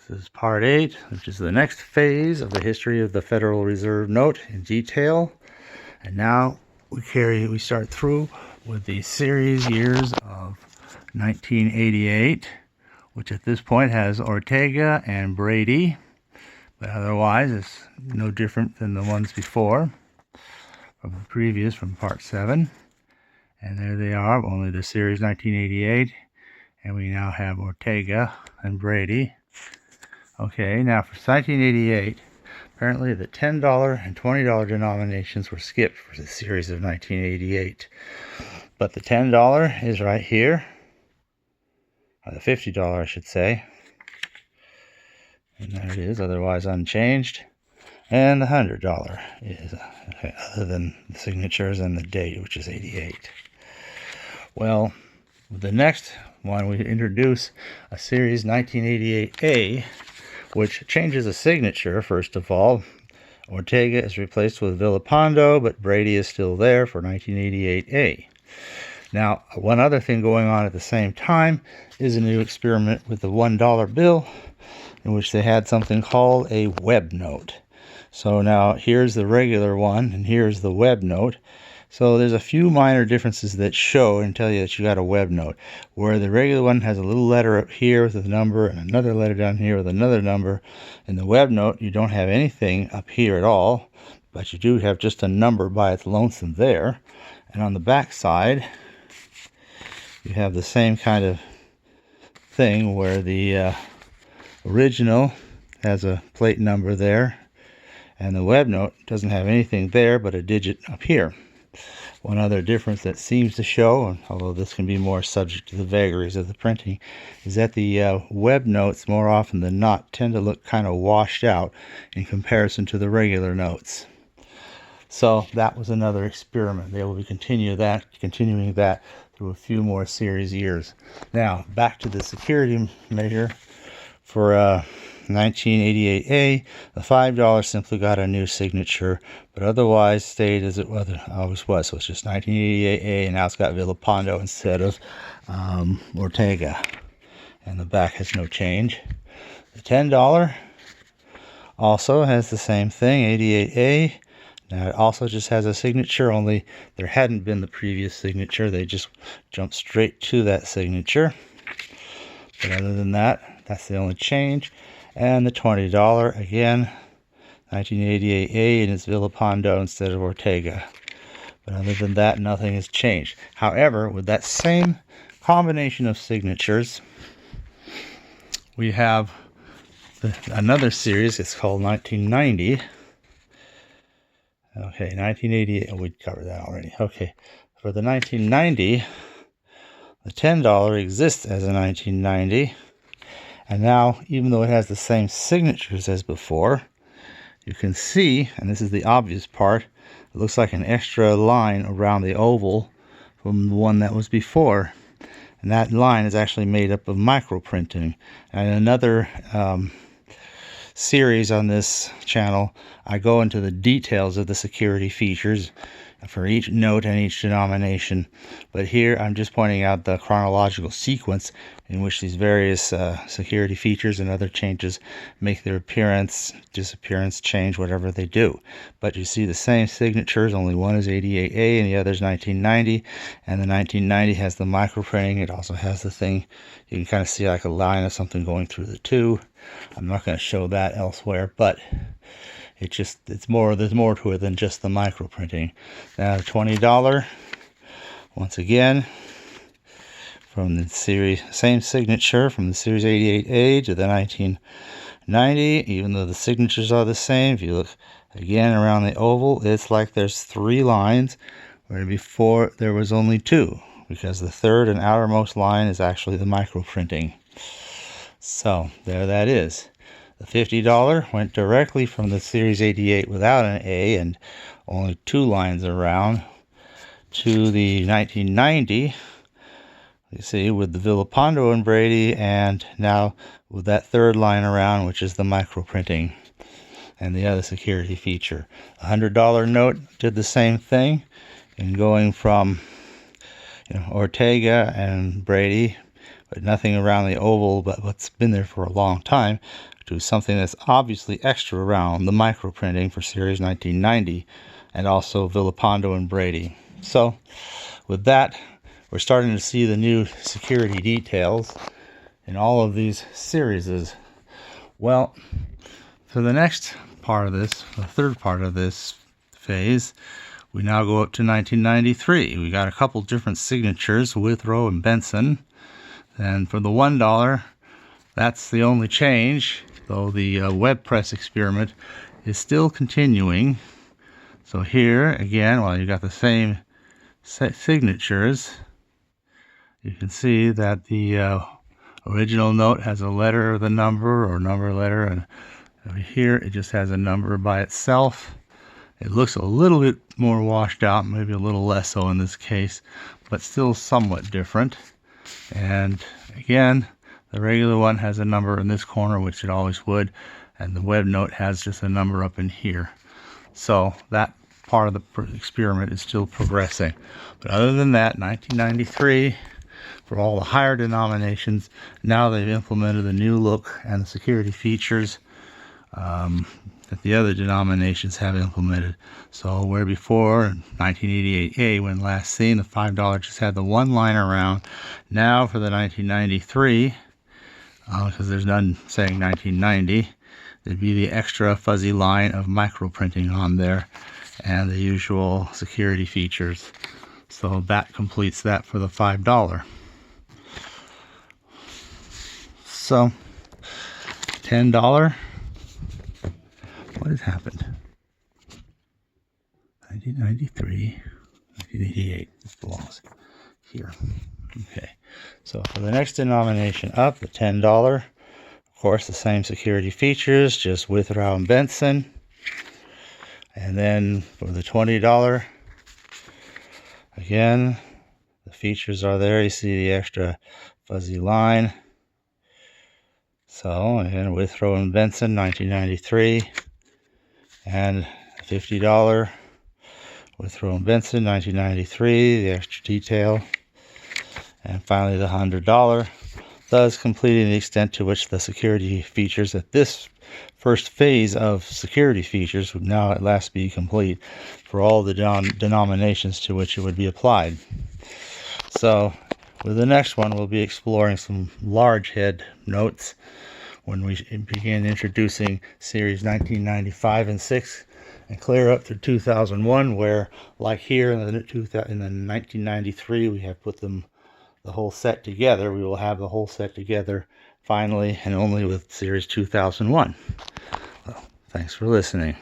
This is part 8, which is the next phase of the history of the Federal Reserve note in detail. And now we start through with the series years of 1988, which at this point has Ortega and Brady, but otherwise it's no different than the ones before from the previous, from part 7. And there they are, only the series 1988, and we now have Ortega and Brady. Okay, now for 1988, apparently the $10 and $20 denominations were skipped for the series of 1988. But the $10 is right here, or the $50 I should say. And there it is, otherwise unchanged. And the $100 is, okay, other than the signatures and the date, which is 88. Well, the next one, we introduce a series 1988A, which changes a signature. First of all, Ortega is replaced with Villalpando, but Brady is still there for 1988A. Now, one other thing going on at the same time is a new experiment with the $1 bill, in which they had something called a web note. So now here's the regular one, and here's the web note. So there's a few minor differences that show and tell you that you got a web note, where the regular one has a little letter up here with a number and another letter down here with another number. In the web note, you don't have anything up here at all, but you do have just a number by its lonesome there. And on the back side, you have the same kind of thing where the original has a plate number there, and the web note doesn't have anything there but a digit up here. One other difference that seems to show, although this can be more subject to the vagaries of the printing, is that the web notes more often than not tend to look kind of washed out in comparison to the regular notes. So that was another experiment. They will be continuing that through a few more series years. Now back to the security measure for 1988A. The $5 simply got a new signature, but otherwise stayed as it always was. So it's just 1988A, and now it's got Villalpando instead of Ortega. And the back has no change. The $10 also has the same thing, 88A. Now it also just has a signature, only there hadn't been the previous signature. They just jumped straight to that signature. But other than that, that's the only change. And the $20, again, 1988A, and it's Villalpando instead of Ortega. But other than that, nothing has changed. However, with that same combination of signatures, we have another series. It's called 1990. Okay, 1988. Oh, we covered that already. Okay, for the 1990, the $10 exists as a 1990. And now, even though it has the same signatures as before, you can see, and this is the obvious part, it looks like an extra line around the oval from the one that was before. And that line is actually made up of microprinting. And another series on this channel, I go into the details of the security features for each note and each denomination, but here I'm just pointing out the chronological sequence in which these various security features and other changes make their appearance, disappearance, change, whatever they do. But you see the same signatures, only one is 88A and the other is 1990, and the 1990 has the microprinting. It also has the thing, you can kind of see like a line of something going through the two. I'm not going to show that elsewhere, but there's more to it than just the microprinting. Now the $20, once again, from the series, same signature from the series 88A to the 1990, even though the signatures are the same. If you look again around the oval, it's like there's 3 lines, where before there was only 2, because the third and outermost line is actually the microprinting. So there that is. The $50 went directly from the Series 88 without an A and only 2 lines around to the 1990, you see, with the Villalpando and Brady, and now with that 3rd line around, which is the microprinting and the other security feature. A $100 note did the same thing, and going from Ortega and Brady but nothing around the oval but what's been there for a long time, to something that's obviously extra around the microprinting for Series 1990 and also Villalpando and Brady. So with that, we're starting to see the new security details in all of these series. Well, for the next part of this, the third part of this phase, we now go up to 1993. We got a couple different signatures, Withrow and Bentsen. And for the $1, that's the only change, though the web press experiment is still continuing. So here, again, while you got the same signatures, you can see that the original note has a letter, the number, or number letter, and over here it just has a number by itself. It looks a little bit more washed out, maybe a little less so in this case, but still somewhat different. And again, the regular one has a number in this corner, which it always would, and the web note has just a number up in here. So that part of the experiment is still progressing. But other than that, 1993, for all the higher denominations, now they've implemented the new look and the security features that the other denominations have implemented. So where before, in 1988A, when last seen, the $5 just had the one line around. Now for the 1993, because there's none saying 1990, there'd be the extra fuzzy line of microprinting on there and the usual security features. So that completes that for the $5. So $10. What has happened? 1993, 1988. This belongs here. Okay. So for the next denomination up, the $10, of course, the same security features, just Withrow and Bentsen. And then for the $20, again, the features are there. You see the extra fuzzy line. So again, Withrow and Bentsen, 1993. And $50 Withrow and Bentsen, 1993, the extra detail. And finally the $100, thus completing the extent to which the security features at this first phase of security features would now at last be complete for all the denominations to which it would be applied. So with the next one, we'll be exploring some large head notes when we begin introducing series 1995 and 6 and clear up through 2001, where like here in the 1993 we have put the whole set together. We will have the whole set together finally and only with series 2001. Well, thanks for listening.